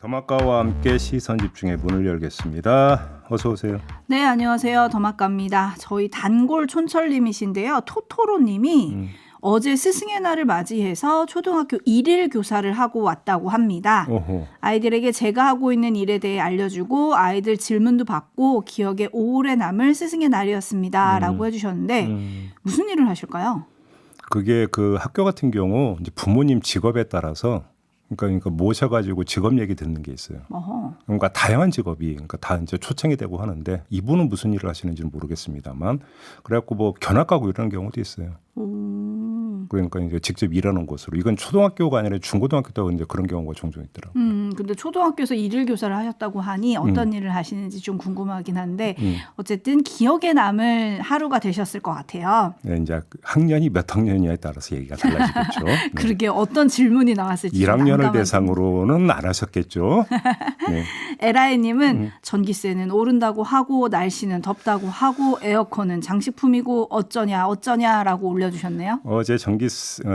더마카와 함께 시선 집중의 문을 열겠습니다. 어서 오세요. 네, 안녕하세요. 더마카입니다. 저희 단골 촌철님이신데요. 토토로님이 어제 스승의 날을 맞이해서 초등학교 1일 교사를 하고 왔다고 합니다. 오호. 아이들에게 제가 하고 있는 일에 대해 알려주고 아이들 질문도 받고 기억에 오래 남을 스승의 날이었습니다. 라고 해주셨는데 무슨 일을 하실까요? 그게 그 학교 같은 경우 이제 부모님 직업에 따라서 그러니까 모셔가지고 직업 얘기 듣는 게 있어요. 어허. 그러니까 다양한 직업이 그러니까 다 이제 초청이 되고 하는데 이분은 무슨 일을 하시는지는 모르겠습니다만 그래갖고 뭐 견학 가고 이런 경우도 있어요. 그러니까 이제 직접 일하는 곳으로 이건 초등학교가 아니라 중고등학교 때도 이제 그런 경우가 종종 있더라고요. 근데 초등학교에서 일일 교사를 하셨다고 하니 어떤 일을 하시는지 좀 궁금하긴 한데 어쨌든 기억에 남을 하루가 되셨을 것 같아요. 네, 이제 학년이 몇 학년이냐에 따라서 얘기가 달라지겠죠. 네. 그러게 어떤 질문이 나왔을지 1학년을 대상으로는 안 하셨겠죠. 네. 에라이님은 전기세는 오른다고 하고 날씨는 덥다고 하고 에어컨은 장식품이고 어쩌냐라고 올려주셨네요. 어제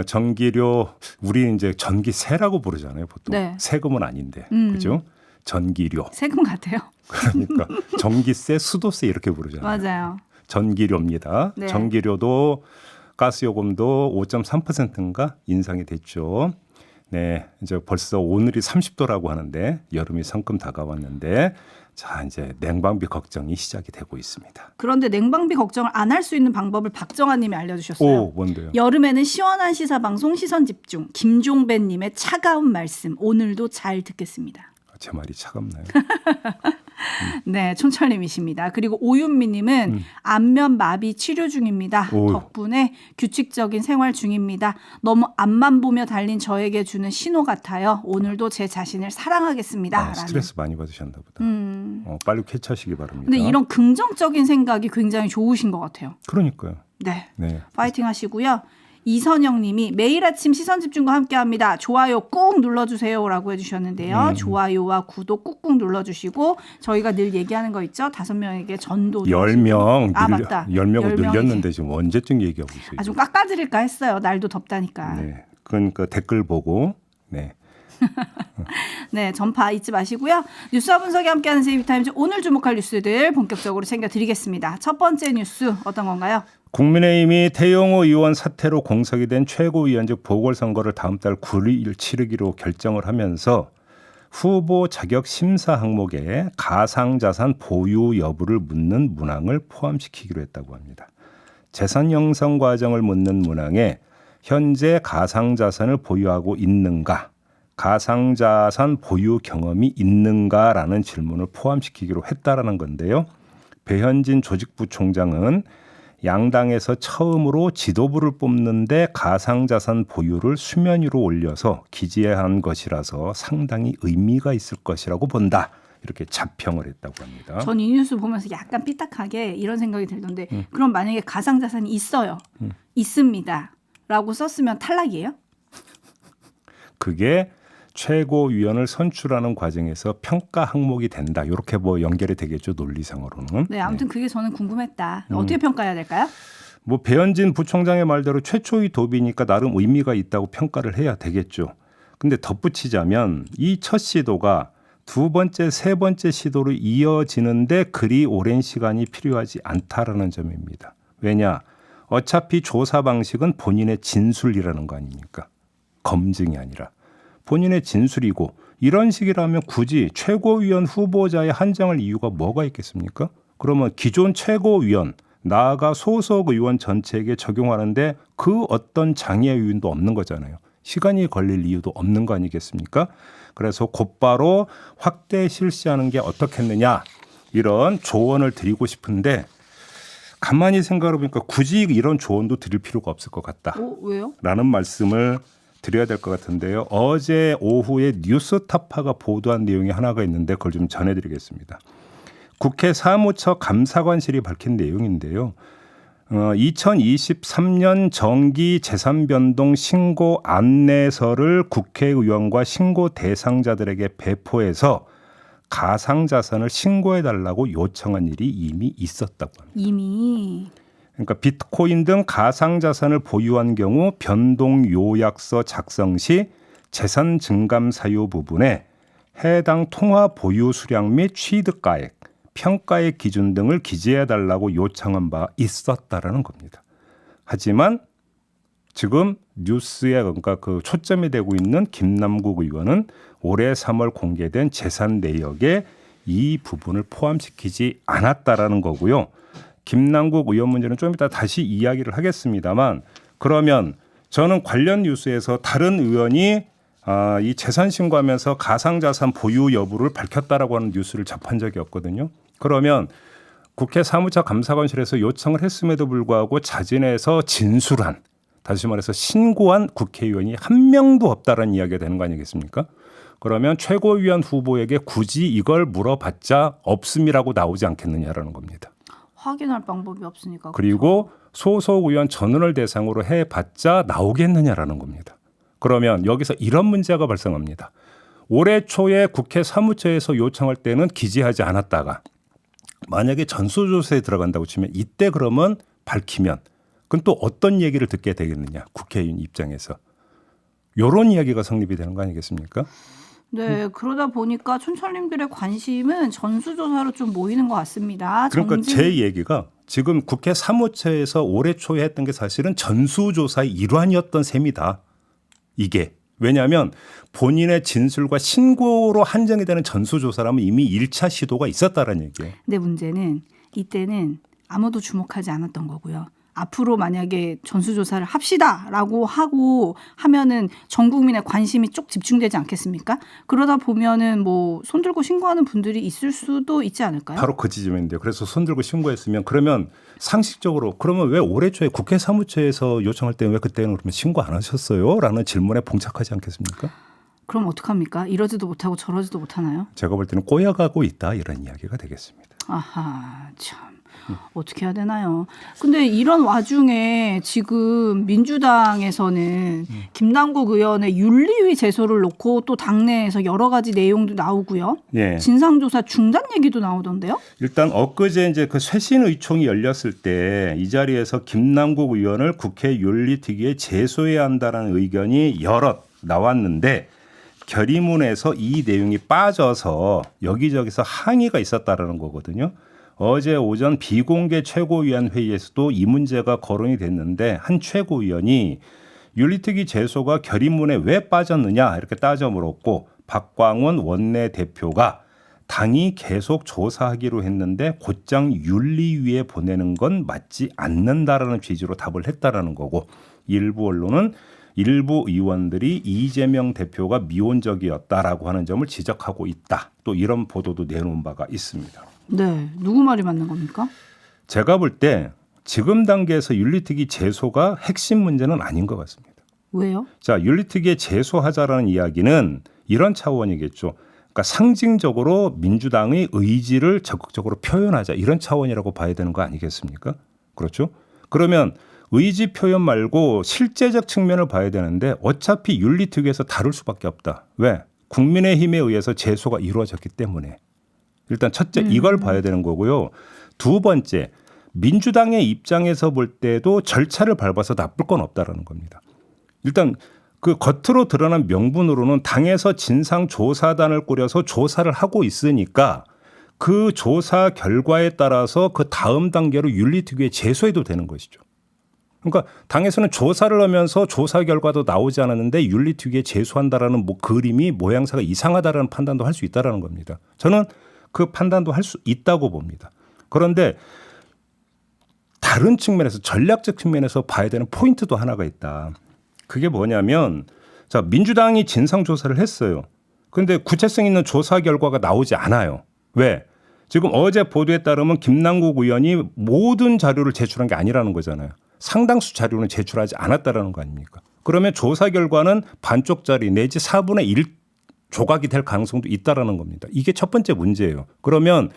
전기료 우리 이제 전기세라고 부르잖아요. 보통 네. 세금은 아닌데 그죠? 전기료. 세금 같아요. 그러니까 전기세, 수도세 이렇게 부르잖아요. 맞아요. 전기료입니다. 네. 전기료도 가스요금도 5.3%인가 인상이 됐죠. 네, 이제 벌써 오늘이 30도라고 하는데 여름이 성큼 다가왔는데 자 이제 냉방비 걱정이 시작이 되고 있습니다. 그런데 냉방비 걱정을 안 할 수 있는 방법을 박정아님이 알려주셨어요. 오, 뭔데요? 여름에는 시원한 시사방송 시선집중 김종배님의 차가운 말씀 오늘도 잘 듣겠습니다. 제 말이 차갑나요? 네, 촌철님이십니다. 그리고 오윤미님은 안면 마비 치료 중입니다. 오유. 덕분에 규칙적인 생활 중입니다. 너무 앞만 보며 달린 저에게 주는 신호 같아요. 오늘도 제 자신을 사랑하겠습니다. 스트레스 많이 받으셨나 보다. 빨리 쾌차하시기 바랍니다. 근데 이런 긍정적인 생각이 굉장히 좋으신 것 같아요. 그러니까요. 네, 네. 파이팅 하시고요. 이선영 님이 매일 아침 시선집중과 함께합니다. 좋아요 꾹 눌러주세요라고 해주셨는데요. 좋아요와 구독 꾹꾹 눌러주시고 저희가 늘 얘기하는 거 있죠. 5명에게 전도 10명 맞다. 10명을 10명에게. 늘렸는데 지금 언제쯤 얘기하고 있어요? 아, 좀 깎아드릴까 했어요. 날도 덥다니까. 네. 그러니까 댓글 보고 네. 네, 전파 잊지 마시고요. 뉴스와 분석이 함께하는 세이비타임즈 오늘 주목할 뉴스들 본격적으로 챙겨드리겠습니다. 첫 번째 뉴스 어떤 건가요? 국민의힘이 태영호 의원 사태로 공석이 된 최고위원직 보궐선거를 다음 달 9일 치르기로 결정을 하면서 후보 자격 심사 항목에 가상자산 보유 여부를 묻는 문항을 포함시키기로 했다고 합니다. 재산 형성 과정을 묻는 문항에 현재 가상자산을 보유하고 있는가, 가상자산 보유 경험이 있는가라는 질문을 포함시키기로 했다라는 건데요. 배현진 조직부총장은 양당에서 처음으로 지도부를 뽑는데 가상자산 보유를 수면 위로 올려서 기재한 것이라서 상당히 의미가 있을 것이라고 본다. 이렇게 자평을 했다고 합니다. 전 이 뉴스 보면서 약간 삐딱하게 이런 생각이 들던데 그럼 만약에 가상자산이 있어요. 있습니다. 라고 썼으면 탈락이에요? 그게 최고위원을 선출하는 과정에서 평가 항목이 된다. 이렇게 뭐 연결이 되겠죠. 논리상으로는. 네, 아무튼 그게 저는 궁금했다. 어떻게 평가해야 될까요? 뭐 배현진 부총장의 말대로 최초의 도비니까 나름 의미가 있다고 평가를 해야 되겠죠. 근데 덧붙이자면 이 첫 시도가 두 번째, 세 번째 시도로 이어지는데 그리 오랜 시간이 필요하지 않다라는 점입니다. 왜냐? 어차피 조사 방식은 본인의 진술이라는 거 아닙니까? 검증이 아니라. 본인의 진술이고 이런 식이라면 굳이 최고위원 후보자의 한정할 이유가 뭐가 있겠습니까? 그러면 기존 최고위원 나아가 소속 의원 전체에게 적용하는데 그 어떤 장애 요인도 없는 거잖아요. 시간이 걸릴 이유도 없는 거 아니겠습니까? 그래서 곧바로 확대 실시하는 게 어떻겠느냐 이런 조언을 드리고 싶은데 가만히 생각해 보니까 굳이 이런 조언도 드릴 필요가 없을 것 같다. 왜요? 라는 말씀을 드려야 될 것 같은데요. 어제 오후에 뉴스타파가 보도한 내용이 하나가 있는데 그걸 좀 전해드리겠습니다. 국회 사무처 감사관실이 밝힌 내용인데요. 2023년 정기 재산변동 신고 안내서를 국회의원과 신고 대상자들에게 배포해서 가상자산을 신고해달라고 요청한 일이 이미 있었다고 합니다. 이미. 그러니까 비트코인 등 가상자산을 보유한 경우 변동 요약서 작성 시 재산 증감 사유 부분에 해당 통화 보유 수량 및 취득가액, 평가의 기준 등을 기재해달라고 요청한 바 있었다라는 겁니다. 하지만 지금 뉴스에 그러니까 그 초점이 되고 있는 김남국 의원은 올해 3월 공개된 재산 내역에 이 부분을 포함시키지 않았다라는 거고요. 김남국 의원 문제는 좀 이따 다시 이야기를 하겠습니다만 그러면 저는 관련 뉴스에서 다른 의원이 이 재산 신고하면서 가상자산 보유 여부를 밝혔다라고 하는 뉴스를 접한 적이 없거든요. 그러면 국회 사무처 감사관실에서 요청을 했음에도 불구하고 자진해서 진술한 다시 말해서 신고한 국회의원이 한 명도 없다라는 이야기가 되는 거 아니겠습니까? 그러면 최고위원 후보에게 굳이 이걸 물어봤자 없음이라고 나오지 않겠느냐라는 겁니다. 확인할 방법이 없으니까. 그리고 소속 의원 전원을 대상으로 해봤자 나오겠느냐라는 겁니다. 그러면 여기서 이런 문제가 발생합니다. 올해 초에 국회 사무처에서 요청할 때는 기재하지 않았다가 만약에 전수조사에 들어간다고 치면 이때 그러면 밝히면 그건 또 어떤 얘기를 듣게 되겠느냐. 국회의원 입장에서. 이런 이야기가 성립이 되는 거 아니겠습니까? 네, 그러다 보니까 촌철님들의 관심은 전수조사로 좀 모이는 것 같습니다. 그러니까 제 얘기가 지금 국회 사무처에서 올해 초에 했던 게 사실은 전수조사의 일환이었던 셈이다. 이게. 왜냐하면 본인의 진술과 신고로 한정이 되는 전수조사라면 이미 1차 시도가 있었다는 얘기예요. 근데 문제는 이때는 아무도 주목하지 않았던 거고요. 앞으로 만약에 전수조사를 합시다라고 하고 하면은 전 국민의 관심이 쭉 집중되지 않겠습니까? 그러다 보면은 뭐 손들고 신고하는 분들이 있을 수도 있지 않을까요? 바로 그 지점인데요. 그래서 손들고 신고했으면 그러면 상식적으로 그러면 왜 올해 초에 국회 사무처에서 요청할 때 왜 그때는 그러면 신고 안 하셨어요? 라는 질문에 봉착하지 않겠습니까? 그럼 어떡합니까? 이러지도 못하고 저러지도 못하나요? 제가 볼 때는 꼬여가고 있다 이런 이야기가 되겠습니다. 아하, 참. 어떻게 해야 되나요? 근데 이런 와중에 지금 민주당에서는 김남국 의원의 윤리위 제소를 놓고 또 당내에서 여러 가지 내용도 나오고요. 예. 진상조사 중단 얘기도 나오던데요? 일단 엊그제 이제 그 쇄신 의총이 열렸을 때 이 자리에서 김남국 의원을 국회 윤리특위에 제소해야 한다는 의견이 여럿 나왔는데 결의문에서 이 내용이 빠져서 여기저기서 항의가 있었다라는 거거든요. 어제 오전 비공개 최고위원 회의에서도 이 문제가 거론이 됐는데 한 최고위원이 윤리특위 제소가 결의문에 왜 빠졌느냐 이렇게 따져 물었고 박광원 원내대표가 당이 계속 조사하기로 했는데 곧장 윤리위에 보내는 건 맞지 않는다라는 취지로 답을 했다라는 거고 일부 언론은 일부 의원들이 이재명 대표가 미온적이었다라고 하는 점을 지적하고 있다. 또 이런 보도도 내놓은 바가 있습니다. 네, 누구 말이 맞는 겁니까? 제가 볼 때 지금 단계에서 윤리특위 제소가 핵심 문제는 아닌 것 같습니다. 왜요? 자, 윤리특위에 제소하자라는 이야기는 이런 차원이겠죠. 그러니까 상징적으로 민주당의 의지를 적극적으로 표현하자 이런 차원이라고 봐야 되는 거 아니겠습니까? 그렇죠? 그러면 의지 표현 말고 실제적 측면을 봐야 되는데 어차피 윤리특위에서 다룰 수밖에 없다. 왜? 국민의힘에 의해서 제소가 이루어졌기 때문에. 일단 첫째 이걸 봐야 되는 거고요. 두 번째 민주당의 입장에서 볼 때도 절차를 밟아서 나쁠 건 없다라는 겁니다. 일단 그 겉으로 드러난 명분으로는 당에서 진상조사단을 꾸려서 조사를 하고 있으니까 그 조사 결과에 따라서 그 다음 단계로 윤리특위에 제소해도 되는 것이죠. 그러니까 당에서는 조사를 하면서 조사 결과도 나오지 않았는데 윤리특위에 제소한다라는 뭐 그림이 모양새가 이상하다라는 판단도 할 수 있다라는 겁니다. 저는 그 판단도 할 수 있다고 봅니다. 그런데 다른 측면에서 전략적 측면에서 봐야 되는 포인트도 하나가 있다. 그게 뭐냐면 자 민주당이 진상조사를 했어요. 그런데 구체성 있는 조사 결과가 나오지 않아요. 왜? 지금 어제 보도에 따르면 김남국 의원이 모든 자료를 제출한 게 아니라는 거잖아요. 상당수 자료는 제출하지 않았다라는 거 아닙니까? 그러면 조사 결과는 반쪽짜리 내지 4분의 1 조각이 될 가능성도 있다라는 겁니다. 이게 첫 번째 문제예요. 그러면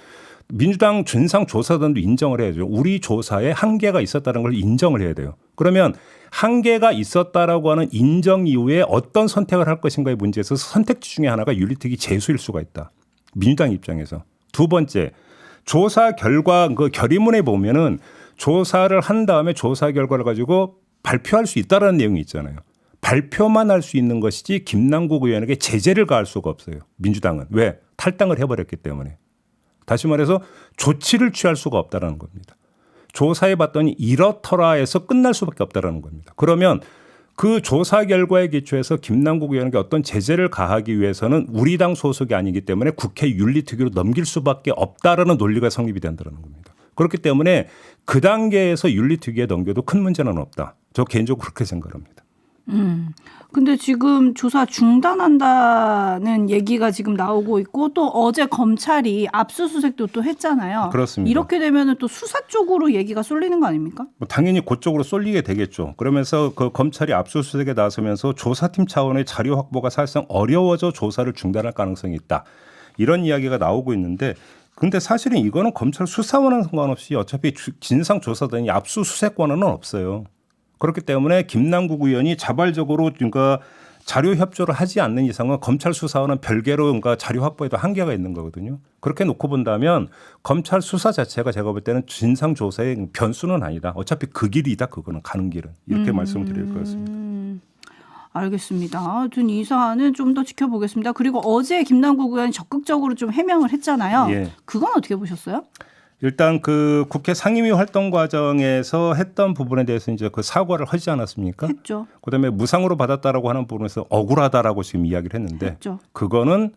민주당 진상조사단도 인정을 해야죠. 우리 조사에 한계가 있었다는 걸 인정을 해야 돼요. 그러면 한계가 있었다라고 하는 인정 이후에 어떤 선택을 할 것인가의 문제에 있어서 선택지 중에 하나가 윤리특위 제소일 수가 있다. 민주당 입장에서. 두 번째, 조사 결과 그 결의문에 보면은 조사를 한 다음에 조사 결과를 가지고 발표할 수 있다라는 내용이 있잖아요. 발표만 할 수 있는 것이지 김남국 의원에게 제재를 가할 수가 없어요. 민주당은. 왜? 탈당을 해버렸기 때문에. 다시 말해서 조치를 취할 수가 없다는 겁니다. 조사해 봤더니 이렇더라 해서 끝날 수밖에 없다는 겁니다. 그러면 그 조사 결과에 기초해서 김남국 의원에게 어떤 제재를 가하기 위해서는 우리 당 소속이 아니기 때문에 국회 윤리특위로 넘길 수밖에 없다라는 논리가 성립이 된다는 겁니다. 그렇기 때문에 그 단계에서 윤리특위에 넘겨도 큰 문제는 없다. 저 개인적으로 그렇게 생각합니다. 근데 지금 조사 중단한다는 얘기가 지금 나오고 있고 또 어제 검찰이 압수수색도 또 했잖아요. 그렇습니다. 이렇게 되면은 또 수사 쪽으로 얘기가 쏠리는 거 아닙니까? 뭐 당연히 그쪽으로 쏠리게 되겠죠. 그러면서 그 검찰이 압수수색에 나서면서 조사팀 차원의 자료 확보가 사실상 어려워져 조사를 중단할 가능성이 있다. 이런 이야기가 나오고 있는데 근데 사실은 이거는 검찰 수사와는 상관없이 어차피 진상조사단이 압수수색권은 없어요. 그렇기 때문에 김남국 의원이 자발적으로 그러니까 자료 협조를 하지 않는 이상은 검찰 수사와는 별개로 그러니까 자료 확보에도 한계가 있는 거거든요. 그렇게 놓고 본다면 검찰 수사 자체가 제가 볼 때는 진상 조사의 변수는 아니다. 어차피 그 길이다. 그거는 가는 길은 이렇게 말씀을 드릴 것 같습니다. 알겠습니다. 하여튼 이 사안은 좀 더 지켜보겠습니다. 그리고 어제 김남국 의원이 적극적으로 좀 해명을 했잖아요. 예. 그건 어떻게 보셨어요? 일단 그 국회 상임위 활동 과정에서 했던 부분에 대해서 이제 그 사과를 하지 않았습니까? 했죠. 그다음에 무상으로 받았다라고 하는 부분에서 억울하다라고 지금 이야기를 했는데 했죠. 그거는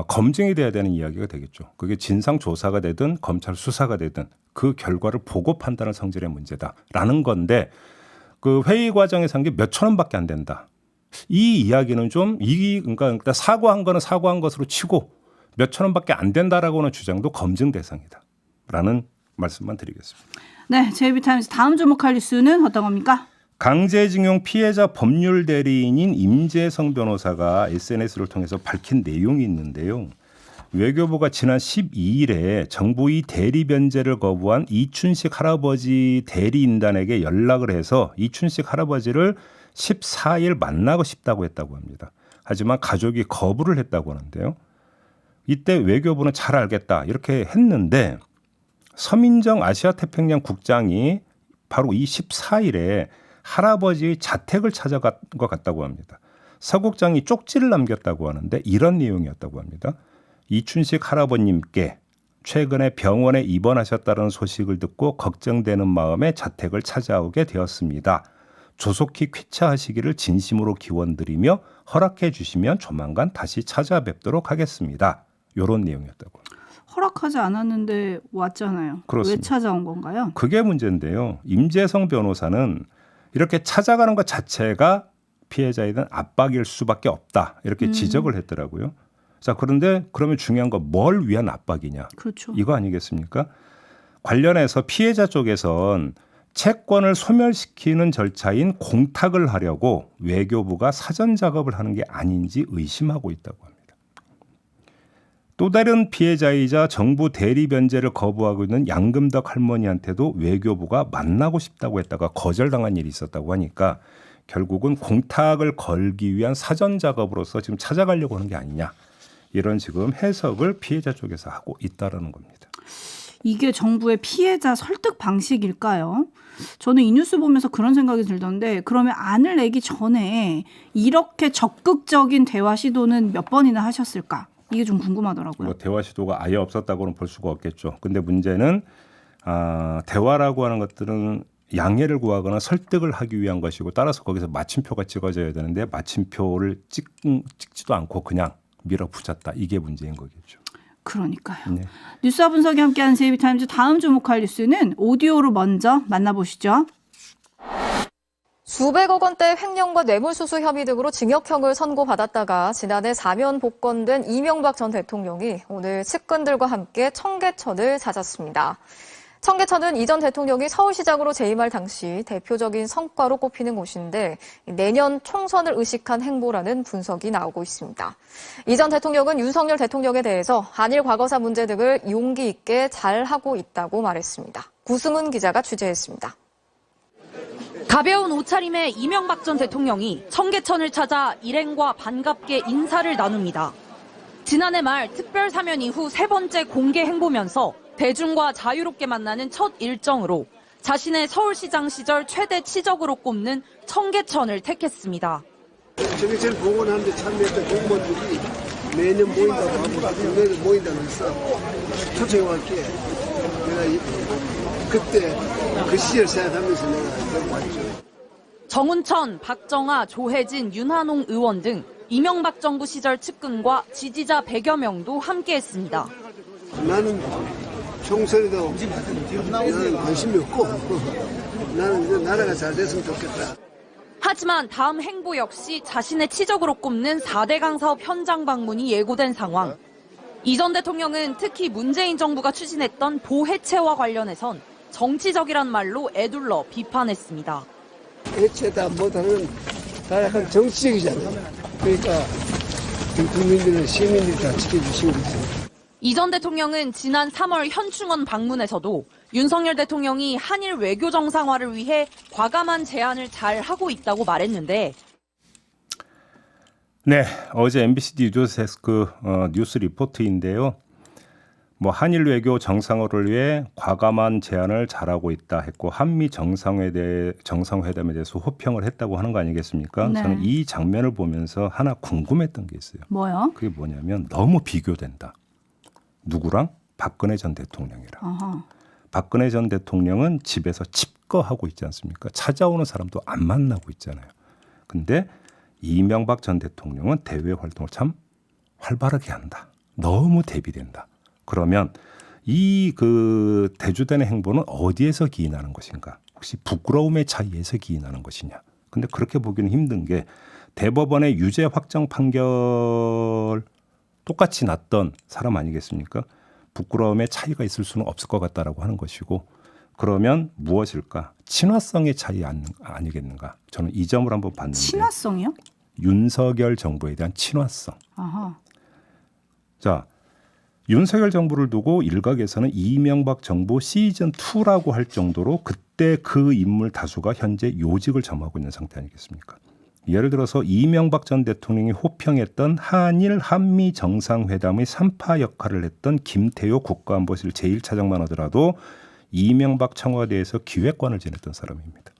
검증이 돼야 되는 이야기가 되겠죠. 그게 진상 조사가 되든 검찰 수사가 되든 그 결과를 보고 판단할 성질의 문제다라는 건데 그 회의 과정에서 한 게 몇천 원밖에 안 된다. 이 이야기는 좀 그러니까 사과한 거는 사과한 것으로 치고 몇천 원밖에 안 된다라고 하는 주장도 검증 대상이다. 라는 말씀만 드리겠습니다. 네, JB타임즈 다음 주목할 뉴스는 어떤 겁니까? 강제징용 피해자 법률 대리인인 임재성 변호사가 SNS를 통해서 밝힌 내용이 있는데요. 외교부가 지난 12일에 정부의 대리 변제를 거부한 이춘식 할아버지 대리인단에게 연락을 해서 이춘식 할아버지를 14일 만나고 싶다고 했다고 합니다. 하지만 가족이 거부를 했다고 하는데요. 이때 외교부는 잘 알겠다 이렇게 했는데 서민정 아시아태평양 국장이 바로 이 14일에 할아버지의 자택을 찾아간 것 같다고 합니다. 서 국장이 쪽지를 남겼다고 하는데 이런 내용이었다고 합니다. 이춘식 할아버님께 최근에 병원에 입원하셨다는 소식을 듣고 걱정되는 마음에 자택을 찾아오게 되었습니다. 조속히 쾌차하시기를 진심으로 기원드리며 허락해 주시면 조만간 다시 찾아뵙도록 하겠습니다. 이런 내용이었다고 합니다. 허락하지 않았는데 왔잖아요. 그렇습니다. 왜 찾아온 건가요? 그게 문제인데요. 임재성 변호사는 이렇게 찾아가는 것 자체가 피해자에 대한 압박일 수밖에 없다. 이렇게 지적을 했더라고요. 자, 그런데 그러면 중요한 건 뭘 위한 압박이냐. 그렇죠. 이거 아니겠습니까? 관련해서 피해자 쪽에선 채권을 소멸시키는 절차인 공탁을 하려고 외교부가 사전 작업을 하는 게 아닌지 의심하고 있다고 합니다. 또 다른 피해자이자 정부 대리 변제를 거부하고 있는 양금덕 할머니한테도 외교부가 만나고 싶다고 했다가 거절당한 일이 있었다고 하니까 결국은 공탁을 걸기 위한 사전 작업으로서 지금 찾아가려고 하는 게 아니냐. 이런 지금 해석을 피해자 쪽에서 하고 있다라는 겁니다. 이게 정부의 피해자 설득 방식일까요? 저는 이 뉴스 보면서 그런 생각이 들던데 그러면 안을 내기 전에 이렇게 적극적인 대화 시도는 몇 번이나 하셨을까? 이게 좀 궁금하더라고요. 뭐 대화 시도가 아예 없었다고는 볼 수가 없겠죠. 근데 문제는 대화라고 하는 것들은 양해를 구하거나 설득을 하기 위한 것이고 따라서 거기서 마침표가 찍어져야 되는데 마침표를 찍지도 않고 그냥 밀어붙였다. 이게 문제인 거겠죠. 그러니까요. 네. 뉴스와 분석이 함께하는 JB타임즈 다음 주목할 뉴스는 오디오로 먼저 만나보시죠. 수백억 원대 횡령과 뇌물수수 혐의 등으로 징역형을 선고받았다가 지난해 사면 복권된 이명박 전 대통령이 오늘 측근들과 함께 청계천을 찾았습니다. 청계천은 이 전 대통령이 서울시장으로 재임할 당시 대표적인 성과로 꼽히는 곳인데 내년 총선을 의식한 행보라는 분석이 나오고 있습니다. 이 전 대통령은 윤석열 대통령에 대해서 한일 과거사 문제 등을 용기 있게 잘하고 있다고 말했습니다. 구승훈 기자가 취재했습니다. 가벼운 옷차림의 이명박 전 대통령이 청계천을 찾아 일행과 반갑게 인사를 나눕니다. 지난해 말 특별 사면 이후 세 번째 공개 행보면서 대중과 자유롭게 만나는 첫 일정으로 자신의 서울시장 시절 최대 치적으로 꼽는 청계천을 택했습니다. 정해철 복원하는데 참여했던 공무원들이 매년 모인다고 하고 국내에도 모인다고 해서 초청해왔기에 내가 그때 그 시절 생각하면서 내가 여기 왔죠. 정운천, 박정아, 조혜진, 윤한홍 의원 등 이명박 정부 시절 측근과 지지자 100여 명도 함께했습니다. 나는 총선에도 나는 관심이 없고 나는 나라가 잘 됐으면 좋겠다. 하지만 다음 행보 역시 자신의 치적으로 꼽는 4대강 사업 현장 방문이 예고된 상황. 이 전 대통령은 특히 문재인 정부가 추진했던 보해체와 관련해선 정치적이란 말로 에둘러 비판했습니다. 해체다 뭐다는 다 약간 정치적이잖아요. 그러니까 국민들은 시민들이 다 지켜주신 거죠. 이 전 대통령은 지난 3월 현충원 방문에서도 윤석열 대통령이 한일 외교 정상화를 위해 과감한 제안을 잘 하고 있다고 말했는데 네, 어제 MBC 뉴스데스크 뉴스 리포트인데요. 뭐 한일 외교 정상화를 위해 과감한 제안을 잘하고 있다 했고 한미 정상회담에 대해서 호평을 했다고 하는 거 아니겠습니까? 네. 저는 이 장면을 보면서 하나 궁금했던 게 있어요. 뭐요? 그게 뭐냐면 너무 비교된다. 누구랑? 박근혜 전 대통령이랑. 어허. 박근혜 전 대통령은 집에서 칩거하고 있지 않습니까? 찾아오는 사람도 안 만나고 있잖아요. 근데 이명박 전 대통령은 대외 활동을 참 활발하게 한다. 너무 대비된다. 그러면 이 그 대주단의 행보는 어디에서 기인하는 것인가? 혹시 부끄러움의 차이에서 기인하는 것이냐? 근데 그렇게 보기는 힘든 게 대법원의 유죄 확정 판결 똑같이 났던 사람 아니겠습니까? 부끄러움의 차이가 있을 수는 없을 것 같다라고 하는 것이고 그러면 무엇일까? 친화성의 차이 아니겠는가? 저는 이 점을 한번 봤는데 친화성이요? 윤석열 정부에 대한 친화성. 아하. 자, 윤석열 정부를 두고 일각에서는 이명박 정부 시즌2라고 할 정도로 그때 그 인물 다수가 현재 요직을 점하고 있는 상태 아니겠습니까? 예를 들어서 이명박 전 대통령이 호평했던 한일 한미 정상회담의 3파 역할을 했던 김태효 국가안보실 제1차장만 하더라도 이명박 청와대에서 기획관을 지냈던 사람입니다.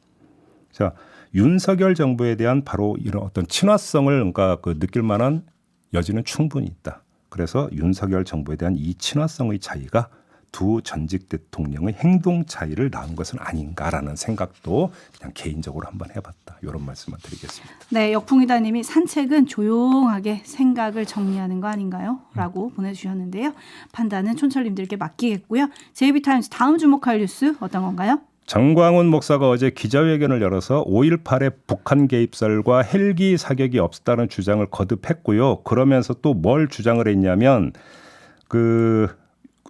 자, 윤석열 정부에 대한 바로 이런 어떤 친화성을 그러니까 느낄 만한 여지는 충분히 있다. 그래서 윤석열 정부에 대한 이 친화성의 차이가 두 전직 대통령의 행동 차이를 낳은 것은 아닌가라는 생각도 그냥 개인적으로 한번 해봤다. 이런 말씀을 드리겠습니다. 네, 역풍이다님이 산책은 조용하게 생각을 정리하는 거 아닌가요? 라고 보내주셨는데요. 판단은 촌철님들께 맡기겠고요. JB타임즈 다음 주목할 뉴스 어떤 건가요? 정광훈 목사가 어제 기자회견을 열어서 5.18의 북한 개입설과 헬기 사격이 없었다는 주장을 거듭했고요. 그러면서 또 뭘 주장을 했냐면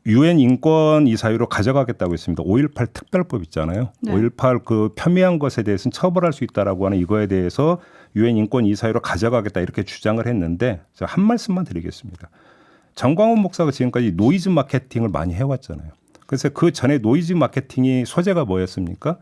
유엔 인권 이사회로 가져가겠다고 했습니다. 5.18 특별법 있잖아요. 네. 5.18 폄훼한 것에 대해서는 처벌할 수 있다라고 하는 이거에 대해서 유엔 인권 이사회로 가져가겠다 이렇게 주장을 했는데 제가 한 말씀만 드리겠습니다. 정광훈 목사가 지금까지 노이즈 마케팅을 많이 해왔잖아요. 그래서 그 전에 노이즈 마케팅이 소재가 뭐였습니까?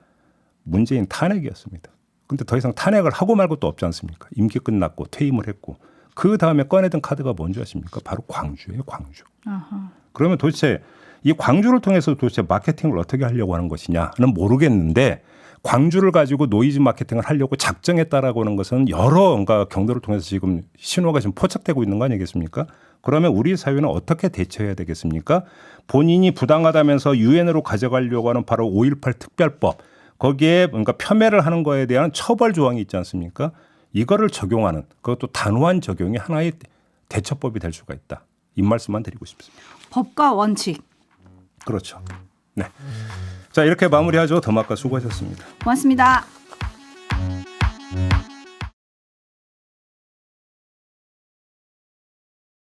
문재인 탄핵이었습니다. 근데 더 이상 탄핵을 하고 말고 또 없지 않습니까? 임기 끝났고 퇴임을 했고 그 다음에 꺼내던 카드가 뭔지 아십니까? 바로 광주예요, 광주. 아하. 그러면 도대체 이 광주를 통해서 도대체 마케팅을 어떻게 하려고 하는 것이냐는 모르겠는데 광주를 가지고 노이즈 마케팅을 하려고 작정했다라고 하는 것은 여러 뭔가 경로를 통해서 지금 신호가 지금 포착되고 있는 거 아니겠습니까? 그러면 우리 사회는 어떻게 대처해야 되겠습니까? 본인이 부당하다면서 유엔으로 가져가려고 하는 바로 5.18 특별법 거기에 뭔가 폄훼를 하는 거에 대한 처벌 조항이 있지 않습니까? 이거를 적용하는 그것도 단호한 적용이 하나의 대처법이 될 수가 있다. 이 말씀만 드리고 싶습니다. 법과 원칙. 그렇죠. 네. 자, 이렇게 마무리하죠. 더마카 수고하셨습니다. 고맙습니다.